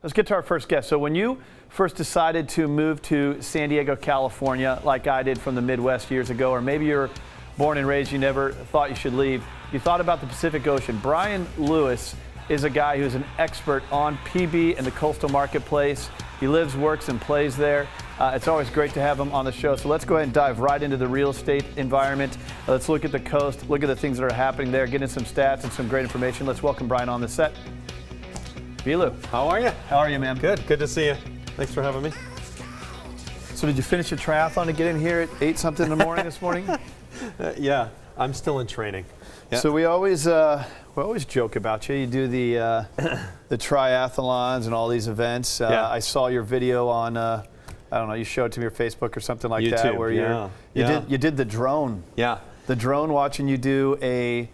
Let's get to our first guest. So when you first decided to move to San Diego, California, like I did from the Midwest years ago, or maybe you're born and raised, you never thought you should leave, you thought about the Pacific Ocean. Brian Lewis is a guy who's an expert on PB and the coastal marketplace. He lives, works, and plays there. It's always great to have him on the show. So let's go ahead and dive right into the real estate environment. Let's look at the coast, look at the things that are happening there, get in some stats and some great information. Let's welcome Brian on the set. Bilu. How are you? How are you, man? Good to see you. Thanks for having me. So did you finish your triathlon to get in here at 8 something in the morning this morning? Yeah, I'm still in training. Yeah. So we always joke about you. You do the triathlons and all these events. Yeah. I saw your video on I don't know. You showed it to me on Facebook or something like YouTube, that, where you did the drone. Yeah. The drone watching you do a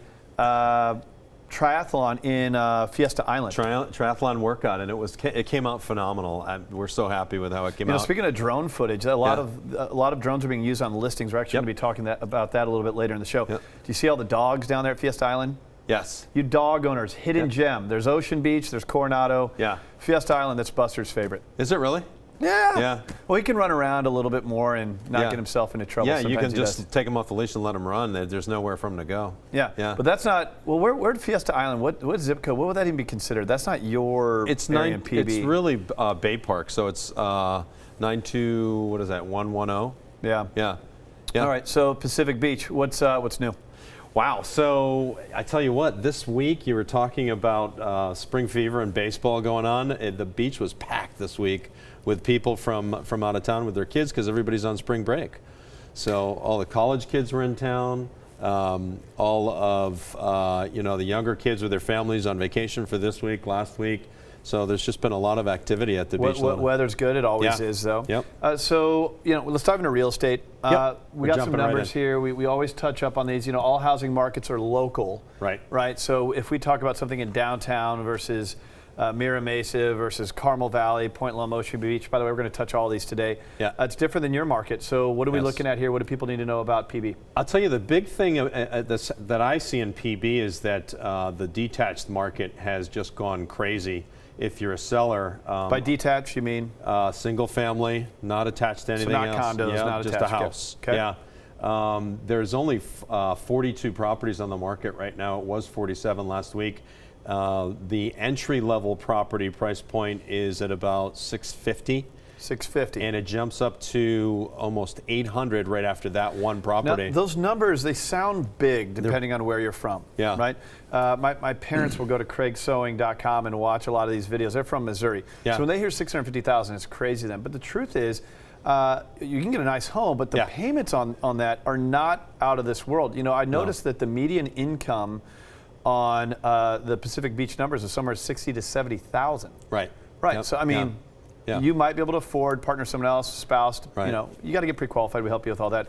triathlon in Fiesta Island. Triathlon workout, and it came out phenomenal. We're so happy with how it came out. Speaking of drone footage, a lot of drones are being used on the listings. We're actually going to be talking about that a little bit later in the show. Yep. Do you see all the dogs down there at Fiesta Island? Yes. You dog owners, hidden gem. There's Ocean Beach, there's Coronado. Yeah. Fiesta Island, that's Buster's favorite. Is it really? Yeah. Yeah. Well, he can run around a little bit more and not get himself into trouble. Yeah, you Sometimes can just take him off the leash and let him run. There's nowhere for him to go. Yeah. Yeah. But that's not, well, where's Fiesta Island? What zip code? What would that even be considered? That's not your area in PB. It's really Bay Park, so it's 110. Yeah. Yeah. Yeah. All right, so Pacific Beach, what's new? Wow. So I tell you what, this week you were talking about spring fever and baseball going on. The beach was packed this week with people from out of town with their kids because everybody's on spring break. So all the college kids were in town. All of the younger kids with their families on vacation for this week, last week. So there's just been a lot of activity at the beach. Weather's good. It always is, though. Yep. So, let's dive into real estate. We got some numbers here. We always touch up on these. All housing markets are local. Right. Right. So if we talk about something in downtown versus Mira Mesa versus Carmel Valley, Point Loma, Ocean Beach. By the way, we're going to touch all these today. Yeah. It's different than your market. So what are we looking at here? What do people need to know about PB? I'll tell you the big thing that I see in PB is that the detached market has just gone crazy. If you're a seller. By detached, you mean? Single family, not attached to anything else. else. So not condos, not just attached. a house. Okay. Yeah. There's only 42 properties on the market right now. It was 47 last week. The entry-level property price point is at about $650. $650. And it jumps up to almost $800 right after that one property. Now, those numbers, they sound big depending on where you're from. Yeah. Right? My parents will go to craigsewing.com and watch a lot of these videos. They're from Missouri. Yeah. So when they hear $650,000, it's crazy to them. But the truth is, you can get a nice home, but the payments on that are not out of this world. I noticed that the median income on the Pacific Beach numbers is somewhere $60,000 to $70,000. Right. Right. Yep. So I mean, you might be able to afford, partner someone else, spouse. Right. You got to get pre-qualified. We help you with all that.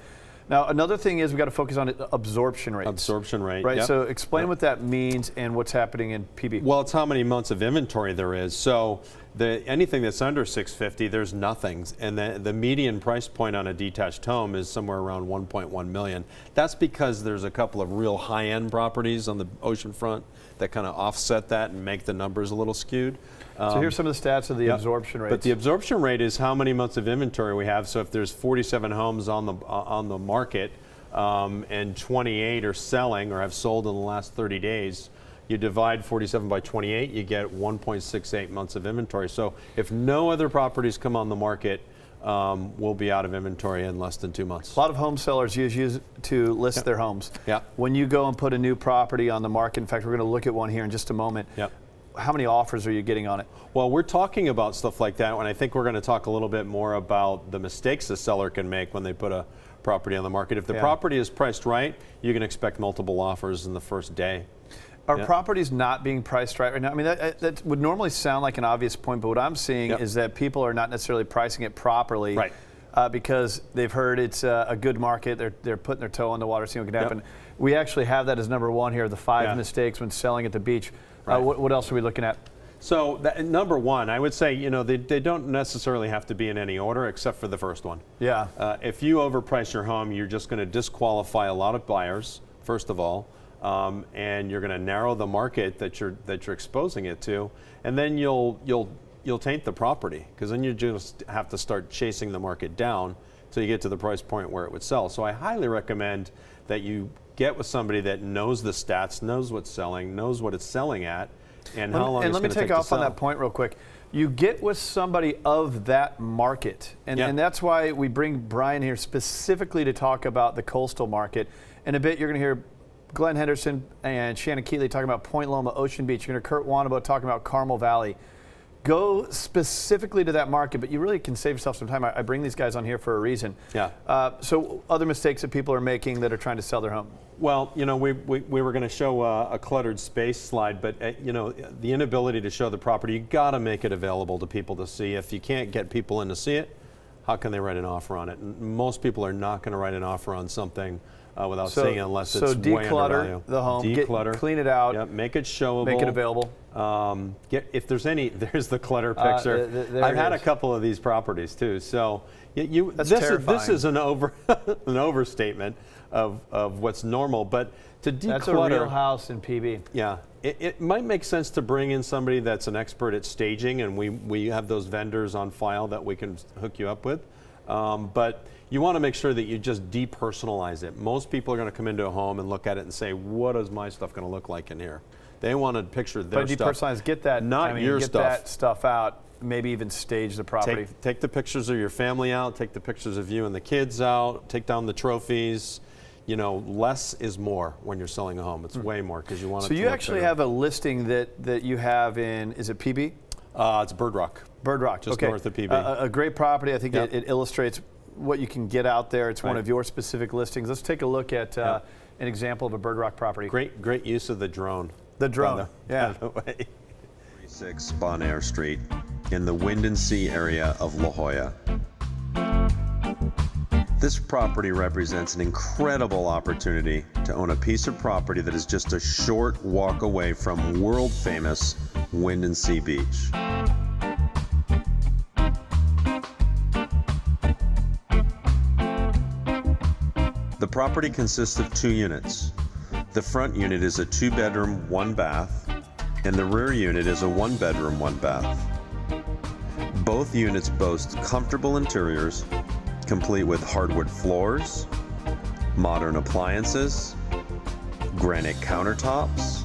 Now, another thing is we got to focus on absorption rates. Absorption rate. Right. Yep. So explain what that means and what's happening in PB. Well, it's how many months of inventory there is. So anything that's under 650, there's nothing, and the median price point on a detached home is somewhere around 1.1 million. That's because there's a couple of real high-end properties on the oceanfront that kind of offset that and make the numbers a little skewed. So here's some of the stats of the absorption rates. But the absorption rate is how many months of inventory we have. So if there's 47 homes on the market and 28 are selling or have sold in the last 30 days, you divide 47 by 28, you get 1.68 months of inventory. So if no other properties come on the market, we'll be out of inventory in less than 2 months. A lot of home sellers use to list their homes. Yeah. When you go and put a new property on the market, in fact, we're going to look at one here in just a moment. Yep. How many offers are you getting on it? Well, we're talking about stuff like that, and I think we're going to talk a little bit more about the mistakes the seller can make when they put a property on the market. If the property is priced right, you can expect multiple offers in the first day. Are properties not being priced right now? I mean, that would normally sound like an obvious point, but what I'm seeing is that people are not necessarily pricing it properly. Right. Because they've heard it's a good market. They're putting their toe in the water, seeing what can happen. We actually have that as number one here, the 5 mistakes when selling at the beach. Right. What else are we looking at? So number one, I would say, they don't necessarily have to be in any order except for the first one. Yeah. If you overprice your home, you're just going to disqualify a lot of buyers, first of all. And you're going to narrow the market that you're exposing it to, and then you'll you'll taint the property, because then you just have to start chasing the market down till you get to the price point where it would sell. So I highly recommend that you get with somebody that knows the stats, knows what's selling, knows what it's selling at, and how long it's And let going me to take take to off on sell. that point real quick. You get with somebody of that market, and that's why we bring Brian here specifically to talk about the coastal market. In a bit, you're going to hear Glenn Henderson and Shannon Keatley talking about Point Loma, Ocean Beach. You're going to hear Kurt Wanabo talking about Carmel Valley. Go specifically to that market, but you really can save yourself some time. I bring these guys on here for a reason. Yeah. So other mistakes that people are making that are trying to sell their home. Well, you know, we were going to show a cluttered space slide, but you know, the inability to show the property, you got to make it available to people to see. If you can't get people in to see it, how can they write an offer on it? And most people are not going to write an offer on something without seeing it unless it's way declutter undervalue. the home, Declutter, clean it out, yep, make it showable, make it available. If there's any, there's the clutter picture. I've had a couple of these properties too. So That's this terrifying. is an an overstatement of what's normal. But to declutter, That's a real house in PB. yeah, it might make sense to bring in somebody that's an expert at staging, and we have those vendors on file that we can hook you up with. But you want to make sure that you just depersonalize it. Most people are going to come into a home and look at it and say, what is my stuff going to look like in here? They want to picture their But stuff. depersonalize, get that, Not your get stuff. that stuff out. Maybe even stage the property. Take the pictures of your family out, take the pictures of you and the kids out, take down the trophies. You know, less is more when you're selling a home. It's way more because you want it to So you look actually better. have a listing that you have in, is it PB? It's Bird Rock. Bird Rock, Just okay. north of PB. A great property. I think Yep. it illustrates what you can get out there. It's one Right. of your specific listings. Let's take a look at an example of a Bird Rock property. Great use of the drone. The drone, By the way. 36 Bonaire Street in the Wind & Sea area of La Jolla. This property represents an incredible opportunity to own a piece of property that is just a short walk away from world-famous Wind & Sea Beach. The property consists of 2 units. The front unit is a 2-bedroom, 1-bath, and the rear unit is a 1-bedroom, 1-bath. Both units boast comfortable interiors, complete with hardwood floors, modern appliances, granite countertops,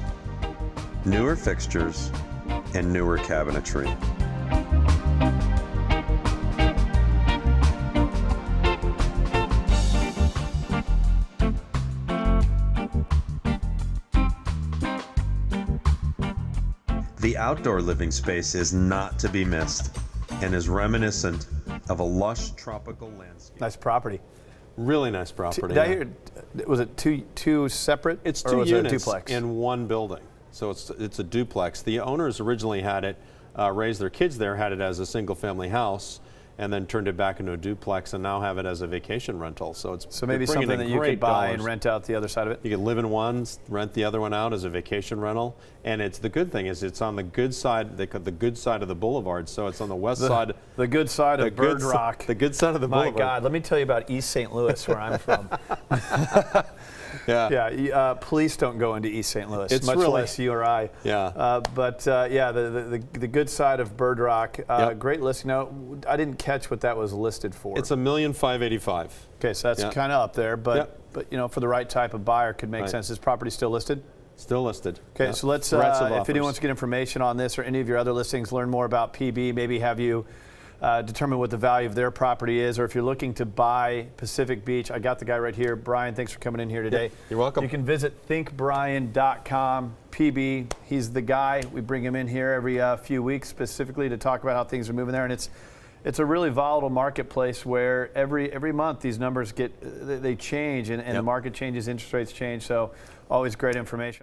newer fixtures, and newer cabinetry. The outdoor living space is not to be missed and is reminiscent of a lush tropical landscape. Nice property. Really nice property. Did I yeah. hear, was it two separate? It's or 2 was it a units duplex? in one building. So it's a duplex. The owners originally had it, raised their kids there, had it as a single family house, and then turned it back into a duplex and now have it as a vacation rental. So it's So maybe bringing something in that you great could buy dollars. and rent out the other side of it? You could live in one, rent the other one out as a vacation rental. And it's the good thing is it's on the good side, the good side of the boulevard. So it's on the west side. The good side the of Bird good si- Rock. The good side of the My boulevard. God, let me tell you about East St. Louis, where I'm from. Yeah. Yeah, police don't go into East St. Louis, It's much really- less you or I. Yeah. The good side of Bird Rock, Yep. great listing. Now, I didn't catch what that was listed for. It's $1,585,000. Okay, so that's Yeah. kind of up there, but Yep. but you know, for the right type of buyer, could make Right. sense. Is property still listed? Still listed. Okay, Yeah. so let's, Threats of if offers. anyone wants to get information on this or any of your other listings, learn more about PB, maybe have you determine what the value of their property is, or if you're looking to buy Pacific Beach, I got the guy right here. Brian, thanks for coming in here today. you're welcome. You can visit thinkbrian.com. PB, he's the guy. We bring him in here every few weeks specifically to talk about how things are moving there, and it's a really volatile marketplace where every month these numbers they change, and the market changes, interest rates change, so always great information.